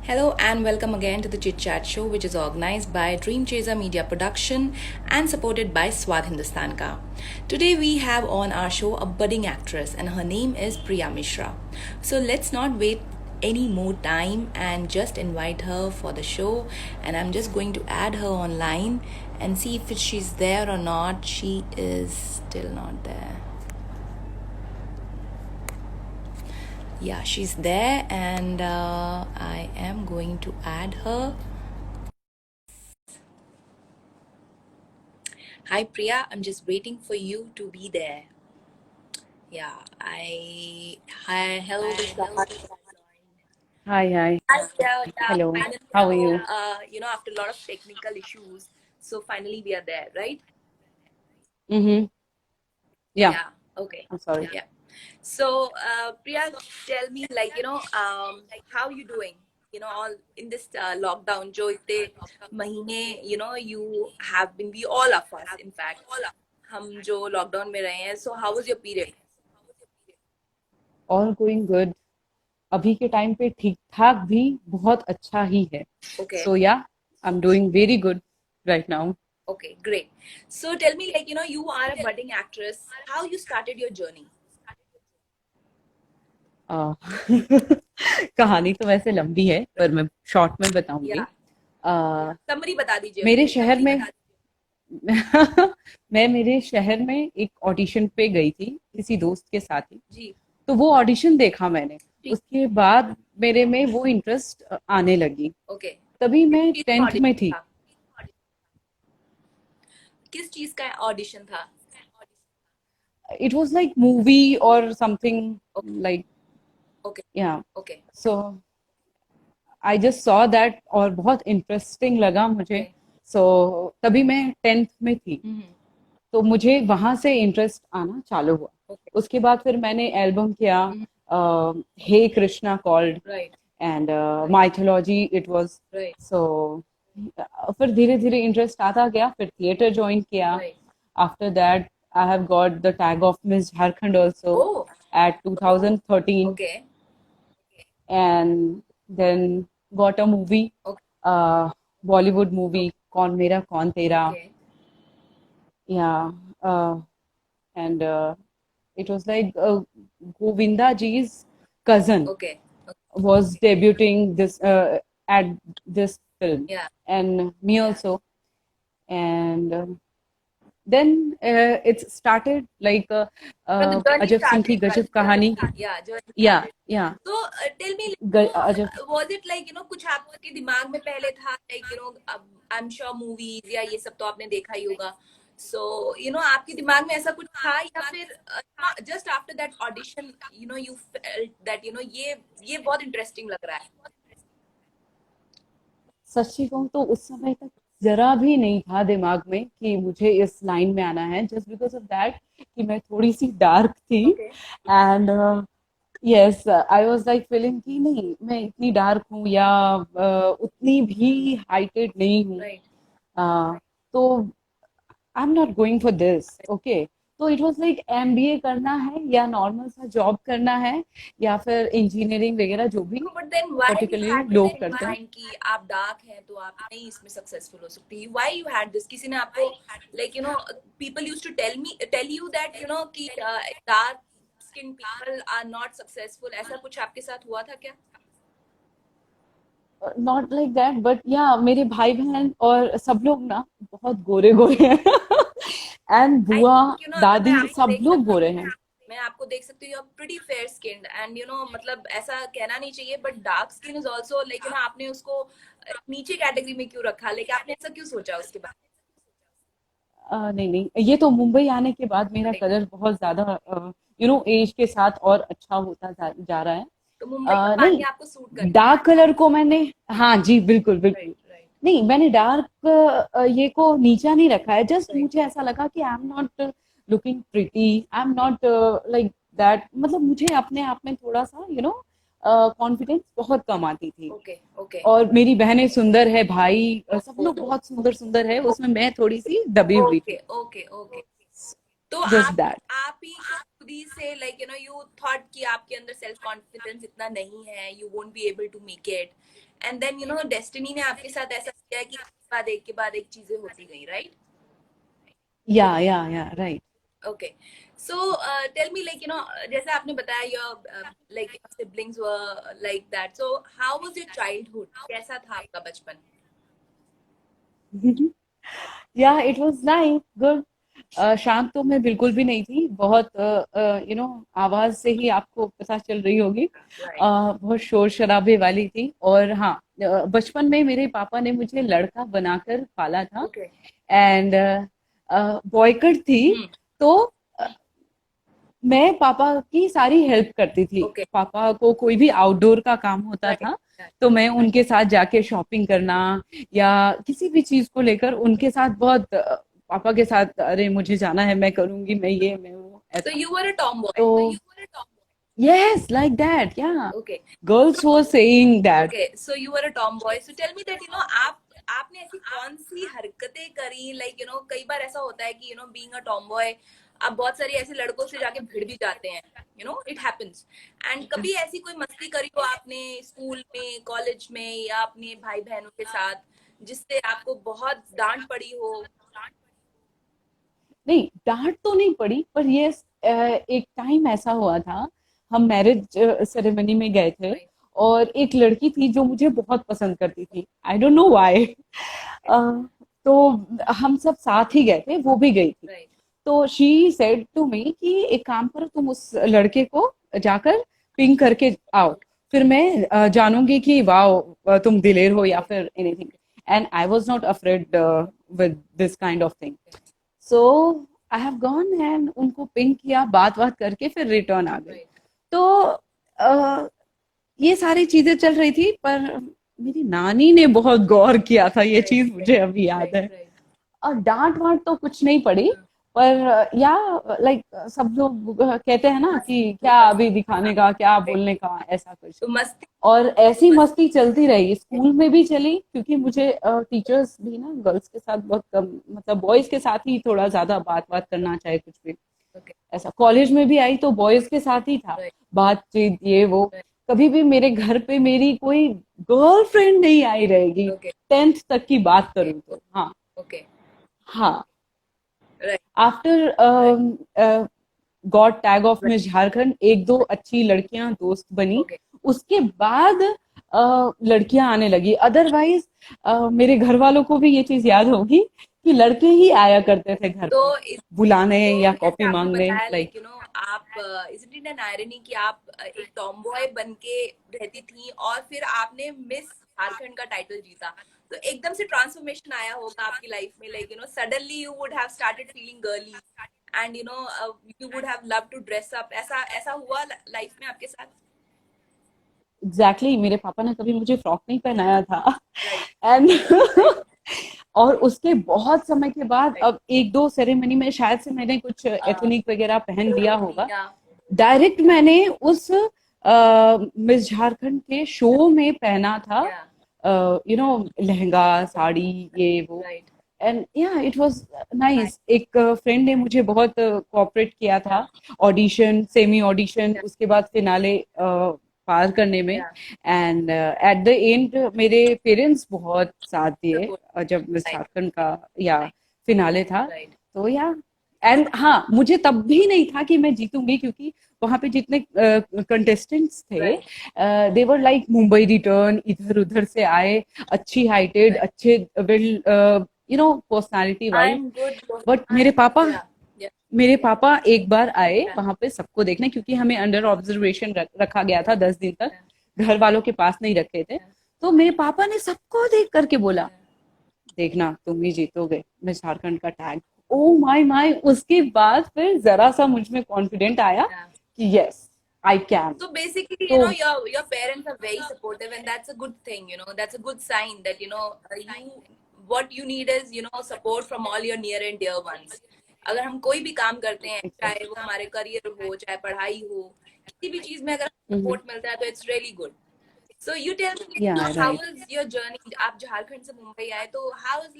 Hello and welcome again to the Chit Chat Show, which is organized by Dream Chaser Media Production and supported by Swad Hindustan Ka. Today we have on our show a budding actress, and her name is Priya Mishra. So let's not wait any more time and just invite her for the show. And I'm just going to add her online and see if she's there or not. She is still not there. Yeah, she's there, and I am going to add her. Hi Priya, I'm just waiting for you to be there. Yeah, hello Vishwa. Hi, hi. Yeah, Hello. finally, How are you? after a lot of technical issues, so finally we are there, right? Mm-hmm. Yeah, Yeah, okay. I'm sorry. Yeah. So, Priya, tell me, how you doing? All in this lockdown, jo itte mahine, you have been, we all of us, in fact, हम जो lockdown में रहे हैं. So, how was your period? All going good. अभी के time पे ठीक ठाक भी बहुत अच्छा ही है. Okay. So yeah, I'm doing very good right now. Okay, great. So tell me, you are a budding actress. How you started your journey? Uh, कहानी तो वैसे लंबी है पर मैं शॉर्ट में बताऊंगी. Yeah, uh, summary बता दीजिए मेरे उसकी. शहर में मैं मेरे शहर में एक ऑडिशन पे गई थी किसी दोस्त के साथ ही. जी. तो वो ऑडिशन देखा मैंने. ठीक. उसके बाद मेरे में वो इंटरेस्ट आने लगी. Okay. तभी मैं किस चीज का 10th में ऑडिशन थी. था? किस चीज का ऑडिशन था? It was like movie or something Okay. like, Okay. yeah. Okay. So I just saw that और बहुत इंटरेस्टिंग लगा मुझे. Okay. So तभी मैं 10th में थी. Mm-hmm. तो मुझे वहां से इंटरेस्ट आना चालू हुआ. Okay. उसके बाद फिर मैंने एल्बम किया, हे Krishna called Right. And mythology it was. Right. So फिर धीरे धीरे इंटरेस्ट आता गया. फिर थिएटर ज्वाइन किया. Right. After that I have got the tag of Miss Jharkhand also Oh. at 2013, Okay. and then got a movie, Okay. Bollywood movie, Okay. कौन मेरा कौन तेरा. Okay. Yeah. And it was like Govinda ji's cousin Okay. was debuting this at this film, Yeah. and me also. And then it started like So the journey Ajab Singh ki started. Gajab Kahani. Yeah, journey Yeah, started. yeah. So tell me, Ajab. was it कुछ आपके दिमाग में पहले था, I'm sure movies या ये सब तो आपने देखा ही होगा. So आपके दिमाग में ऐसा कुछ था, या फिर just after that audition, you felt that ये बहुत interesting लग रहा है. सच्ची कहूँ तो उस समय तक जरा भी नहीं था दिमाग में कि मुझे इस लाइन में आना है, जस्ट बिकॉज ऑफ दैट कि मैं थोड़ी सी डार्क थी. Okay. And yes, I was like feeling कि नहीं, मैं इतनी डार्क हूँ या उतनी भी हाइटेड नहीं हूँ. Right. तो I am not going for this. Okay. तो इट वाज लाइक एमबीए करना है या नॉर्मल सा जॉब करना है या फिर इंजीनियरिंग वगैरह जो भी But then why you particularly had this लोग in करते हैं. mind कि आप डार्क हैं तो आप नहीं इसमें सक्सेसफुल हो सकती? Why you had this? किसी ने आपको people used to tell you that कि dark skin people are not successful. ऐसा कुछ आपके साथ हुआ था क्या? नॉट लाइक दैट, बट या मेरे भाई बहन और सब लोग ना बहुत गोरे गोरे हैं. एंड I बुआ think अगर मैं दादी आपको सब देख लोग सकती गोरे हूँ, हैं. मैं आपको देख सकती हूँ, pretty fair skinned and मतलब ऐसा कहना नहीं चाहिए, but dark skin is also आपने उसको नीचे कैटेगरी में क्यों रखा? आपने ऐसा क्यों सोचा उसके बाद? नहीं नहीं, ये तो मुंबई आने के बाद मेरा Right. कलर बहुत ज्यादा एज के साथ और अच्छा होता जा रहा है. तो मुंबई का पानी नहीं, आपको सूट करता है? डार्क कलर को मैंने, हाँ जी, बिल्कुल बिल्कुल. राइट. राइट. नहीं, मैंने डार्क ये को नीचा नहीं रखा है. Just right. मुझे ऐसा लगा कि I am not looking pretty, I am not like that. मतलब मुझे अपने आप में थोड़ा सा कॉन्फिडेंस बहुत कम आती थी. ओके. ओके. और मेरी बहनें सुंदर है, भाई सब लोग बहुत सुंदर सुंदर है, उसमें मैं थोड़ी सी दबी हुई ओके. थी. ओके. ओके. तो जस्ट दैट. आप ही खुद ही से यू थॉट कि आपके अंदर सेल्फ कॉन्फिडेंस इतना नहीं है, you won't be able to make it, and then destiny ने आपके साथ ऐसा किया कि एक के बाद एक चीजें होती गई, राइट? या right. Okay. So, tell me, like, जैसे आपने बताया, your like your siblings were like that. So, how was your childhood? कैसा था आपका बचपन? या इट वाज नाइस, गुड। शांत तो मैं बिल्कुल भी नहीं थी, बहुत आवाज से ही आपको पता चल रही होगी। Right. बहुत शोर शराबे वाली थी। और हाँ, बचपन में मेरे पापा ने मुझे लड़का बनाकर पाला था। Okay. एंड बॉयकट थी। Hmm. तो मैं पापा की सारी हेल्प करती थी। Okay. पापा को कोई भी आउटडोर का काम होता Right. था Right. तो मैं उनके साथ जाके शॉपिंग करना या किसी भी चीज को लेकर उनके साथ बहुत पापा के साथ, अरे मुझे जाना है, मैं करूंगी, मैं ये मैं वो, So ऐसा। you were a tomboy. तो यस, लाइक दैट, या Okay. Girls were saying that. Okay. So you were a tomboy. So tell me that आप आपने ऐसी कौन सी हरकतें करी, like कई बार ऐसा होता है कि being a tomboy आप बहुत सारी ऐसे लड़कों से जाके भिड़ भी जाते हैं, इट हैपेंस। एंड कभी ऐसी कोई मस्ती करी हो आपने स्कूल में, कॉलेज में, या अपने भाई बहनों के साथ, जिससे आपको बहुत डांट पड़ी हो? नहीं, डांट तो नहीं पड़ी, पर ये एक टाइम ऐसा हुआ था, हम मैरिज सेरेमनी में गए थे राइट। और एक लड़की थी जो मुझे बहुत पसंद करती थी। I don't know why. तो हम सब साथ ही गए थे, वो भी गई थी। राइट। तो शी सेड टू मी कि एक काम करो, तुम उस लड़के को जाकर पिंग करके आओ, फिर मैं जानूंगी कि वाह तुम दिलेर हो या फिर anything. And I was not afraid with this kind of thing. So I have gone and उनको पिंग किया, बात बात करके फिर रिटर्न आ गई। राइट। तो ये सारी चीजें चल रही थी, पर मेरी नानी ने बहुत गौर किया था, ये चीज मुझे अभी याद है। राइट। और डांट वांट तो कुछ नहीं पड़ी, पर या लाइक सब लोग कहते हैं ना कि क्या अभी दिखाने का, क्या बोलने का, ऐसा कुछ। तो मस्ती। और ऐसी मस्ती चलती रही, स्कूल में भी चली, क्योंकि मुझे टीचर्स भी ना गर्ल्स के साथ बहुत कम, मतलब बॉयज के साथ ही थोड़ा ज्यादा बात बात करना, चाहे कुछ भी। ओके। ऐसा कॉलेज में भी आई तो बॉयज के साथ ही था राइट। बातचीत, ये वो। राइट। कभी भी मेरे घर पे मेरी कोई गर्लफ्रेंड नहीं आई रहेगी, ओके। 10th तक की बात करूं तो। हाँ। ओके। हाँ। Right. After God tag of Miss Jharkhand, एक दो अच्छी लड़कियां दोस्त बनी, ओके। उसके बाद लड़कियां आने लगी। अदरवाइज मेरे घर वालों को भी ये चीज याद होगी कि लड़के ही आया करते थे घर पे तो बुलाने या जैसे कॉफी आपने मांगने, बताया, लाइक। आप इजंट इट एन आयरनी कि आप एक टॉमबॉय बन के रहती थी और फिर आपने मिस झारखंड का टाइटल जीता, तो एकदम से ट्रांसफॉर्मेशन आया होगा आपकी लाइफ में, suddenly you would have started feeling girly and you would have love to dress up, ऐसा ऐसा हुआ लाइफ में आपके साथ? एग्जैक्टली, मेरे पापा ने कभी मुझे फ्रॉक नहीं पहनाया था। राइट। एंड और उसके बहुत समय के बाद, राइट। अब एक दो सेरेमनी में शायद से मैंने कुछ एथनिक वगैरह पहन लिया होगा। या डायरेक्ट मैंने उस मिस झारखंड के शो में पहना था, या लहंगा साड़ी, ये वो। राइट। एंड या इट वाज नाइस। एक फ्रेंड ने मुझे बहुत कोऑपरेट किया था, ऑडिशन, सेमी ऑडिशन, उसके बाद फिनाले पार करने में। या एंड एट द एंड मेरे पेरेंट्स बहुत साथ दिए सपोर्ट। जब मिस राइट। झारखंड का या फिनाले था। राइट। तो या एंड हाँ, मुझे तब भी नहीं था कि मैं जीतूंगी, क्योंकि वहां पे जितने कंटेस्टेंट्स थे, राइट। देवर लाइक मुंबई रिटर्न, इधर उधर से आए, अच्छी हाइटेड, राइट। अच्छे well personality I wise. Am good. But या या मेरे पापा एक बार आए वहां पे सबको देखने, क्योंकि हमें अंडर ऑब्जर्वेशन रखा गया था 10 दिन तक, घर वालों के पास नहीं रखे थे। तो मेरे पापा ने सबको देख करके बोला, देखना तुम ही जीतोगे मिस झारखंड का टैग। ओ माय माय, उसके बाद फिर जरा सा मुझ में कॉन्फिडेंट आया या कि yes, I can. So basically, तो your parents are very supportive, and that's a good thing. That's a good sign that you what you need is support from all your near and dear ones. अगर हम कोई भी काम करते हैं, चाहे वो हमारे करियर हो, चाहे पढ़ाई हो, किसी भी चीज में अगर सपोर्ट मिलता है तो it's really good. So you tell me, या how right. was your journey? आप झारखंड से मुंबई आए, तो how is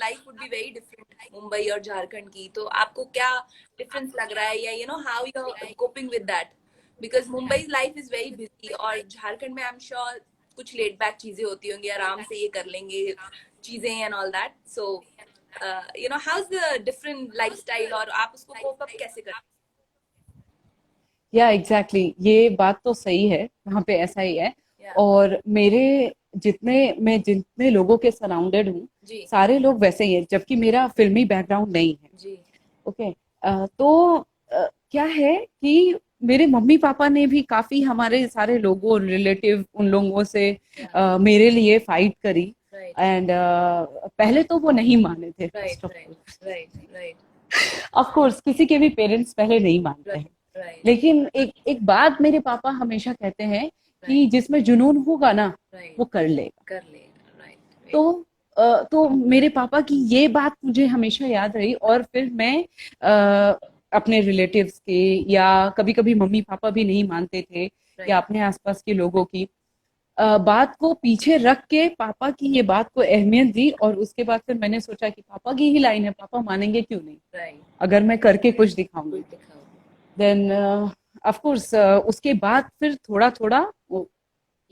life would be very different Mumbai और झारखंड की, तो आपको क्या डिफरेंस लग रहा है, या how you're coping with that? Because Mumbai's life is very busy और झारखंड में I'm sure कुछ लेट बैक चीजें होती होंगी, आराम से ये कर लेंगे चीजें and all that. So you know how is the different lifestyle, और आप उसको कोप अप कैसे करते या एग्जैक्टली ये बात तो सही है, वहाँ पे ऐसा ही है. हैं? और जितने लोगों के सराउंडेड हूँ, जी सारे लोग वैसे ही हैं, जबकि मेरा फिल्मी बैकग्राउंड नहीं है. जी. ओके. तो क्या है कि मेरे मम्मी पापा ने भी काफी हमारे सारे लोगों रिलेटिव उन लोगों से मेरे लिए फाइट करी. राइट एंड पहले तो वो नहीं माने थे, right first of right all. Right right of course किसी के भी पेरेंट्स पहले नहीं मानते हैं. राइट लेकिन एक एक बात मेरे पापा हमेशा कहते हैं कि जिसमें जुनून होगा ना, राइट वो कर लेगा. कर लेगा. राइट तो तो मेरे पापा की ये बात मुझे हमेशा याद रही. और फिर मैं अपने रिलेटिव्स के, या कभी कभी मम्मी पापा भी नहीं मानते थे, या अपने आसपास के लोगों की बात को पीछे रख के पापा की ये बात को अहमियत दी. और उसके बाद फिर मैंने सोचा कि पापा की ही लाइन है, पापा मानेंगे क्यों नहीं, राइट. अगर मैं करके कुछ दिखाऊंगी. कुछ दिखाओ. देन ऑफ कोर्स उसके बाद फिर थोड़ा थोड़ा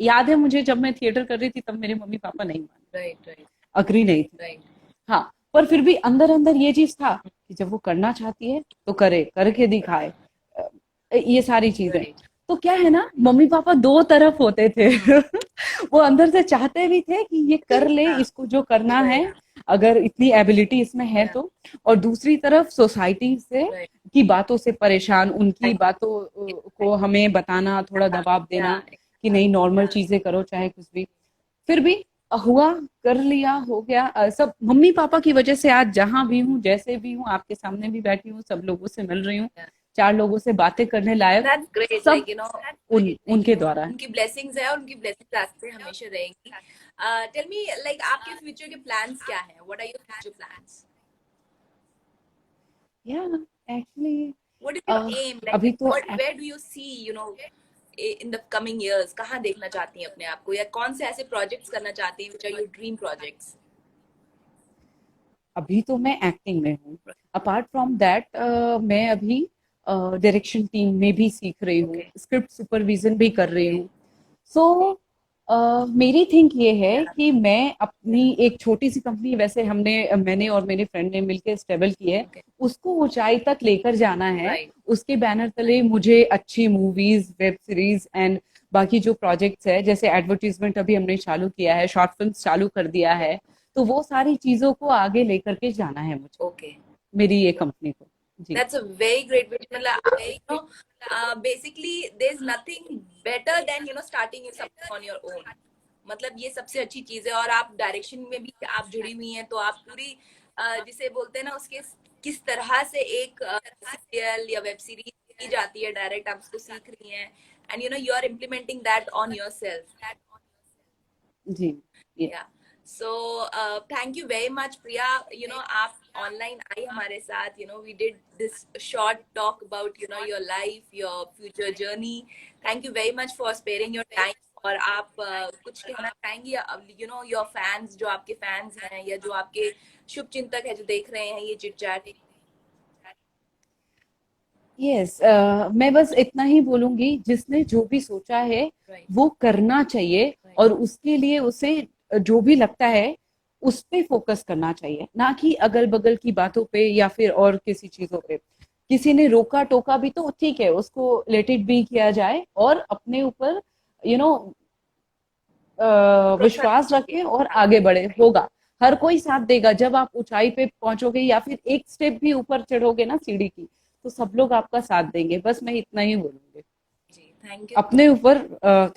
याद है मुझे, जब मैं थिएटर कर रही थी तब मेरे मम्मी पापा नहीं माने, राइट राइट अग्री नहीं थे. राइट. हाँ, पर फिर भी अंदर अंदर ये चीज था कि जब वो करना चाहती है तो करे, करके दिखाए. ये सारी चीजें. राइट. तो क्या है ना, मम्मी पापा दो तरफ होते थे. वो अंदर से चाहते भी थे कि ये कर ले, इसको जो करना है, अगर इतनी एबिलिटी इसमें है तो. और दूसरी तरफ सोसाइटी से की बातों से परेशान, उनकी बातों को हमें बताना, थोड़ा दबाव देना कि नहीं, नॉर्मल चीजें करो चाहे कुछ भी. फिर भी हुआ, कर लिया, हो गया. सब मम्मी पापा की वजह से आज जहां भी हूँ, जैसे भी हूँ, आपके सामने भी बैठी हूँ, सब लोगों से मिल रही हूँ, चार लोगों से बातें करने लायक, That's great. सब Like, you know, उनके द्वारा है. उनकी ब्लेसिंग्स है, और उनकी ब्लेसिंग्स आप पे हमेशा रहेंगी. टेल मी, लाइक आपके फ्यूचर के प्लान्स क्या हैं? What are your future plans? या actually What is your aim? अभी Like, तो where do you see, you know, in the coming years? कहाँ देखना चाहती हैं अपने आप को, या कौन से ऐसे प्रोजेक्ट्स करना चाहती हैं which are your dream projects? अभी तो मैं एक्टिंग में हूँ. अपार्ट फ्रॉम दैट मैं अभी डायरेक्शन टीम में भी सीख रही हूँ, Okay. स्क्रिप्ट सुपरविजन भी कर रही हूँ. सो मेरी थिंक ये है कि मैं अपनी एक छोटी सी कंपनी, वैसे मैंने और मेरे फ्रेंड ने मिलकर स्टेबल की है, Okay. उसको ऊंचाई तक लेकर जाना है. Right. उसके बैनर तले मुझे अच्छी मूवीज, वेब सीरीज एंड बाकी जो प्रोजेक्ट्स है, जैसे एडवर्टीजमेंट अभी हमने चालू किया है, शॉर्ट फिल्म चालू कर दिया है, तो वो सारी चीजों को आगे लेकर के जाना है मुझे, Okay. मेरी ये कंपनी को. जी. That's a very great way. मतलब, you know, basically there's nothing better than, you know, starting something on your own. मतलब ये सबसे अच्छी चीज है. और आप डायरेक्शन में भी आप जुड़ी हुई हैं, तो आप पूरी जिसे बोलते हैं ना, उसके किस तरह से एक सीरियल या वेब सीरीज की जाती है डायरेक्ट, आप उसको सीख रही हैं, and you know you are implementing that on yourself. जी. Yeah. So thank you very much, Priya. You know, आप online आई हमारे साथ. You know, we did this short talk about, you know, your life, your future journey. Thank you very much for sparing your time. और आप कुछ कहना चाहेंगी, you know, your fans, जो आपके fans हैं, या जो आपके शुभ चिंतक है जो देख रहे हैं ये चिट चैट? यस, मैं बस इतना ही बोलूंगी, जिसने जो भी सोचा है वो करना चाहिए. और उसके लिए उसे जो भी लगता है उस पे फोकस करना चाहिए, ना कि अगल बगल की बातों पे या फिर और किसी चीजों पे. किसी ने रोका टोका भी तो ठीक है, उसको लेट इट बी किया जाए, और अपने ऊपर यू नो विश्वास रखें और आगे बढ़े. होगा, हर कोई साथ देगा. जब आप ऊंचाई पे पहुंचोगे या फिर एक स्टेप भी ऊपर चढ़ोगे ना सीढ़ी की, तो सब लोग आपका साथ देंगे. बस मैं इतना ही बोलूंगी. Thank you. अपने ऊपर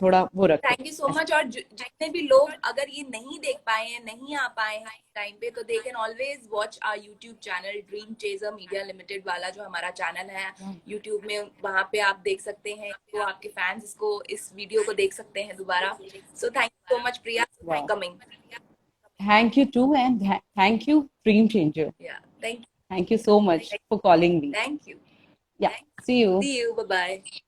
थोड़ा वो रखें. Thank you so much. और जितने भी लोग अगर ये नहीं देख पाए हैं, नहीं आ पाए हैं टाइम पे, तो they can always watch our YouTube channel, dream chaser media limited वाला जो हमारा चैनल है यूट्यूब में. वहां पे आप देख सकते हैं, तो आपके फैंस इसको, इस वीडियो को देख सकते हैं दोबारा. So thank you so much Priya for coming. Thank you too, and thank you dream changer. Thank Thank you so much for calling me. you. Yeah, see you. See you. Bye bye.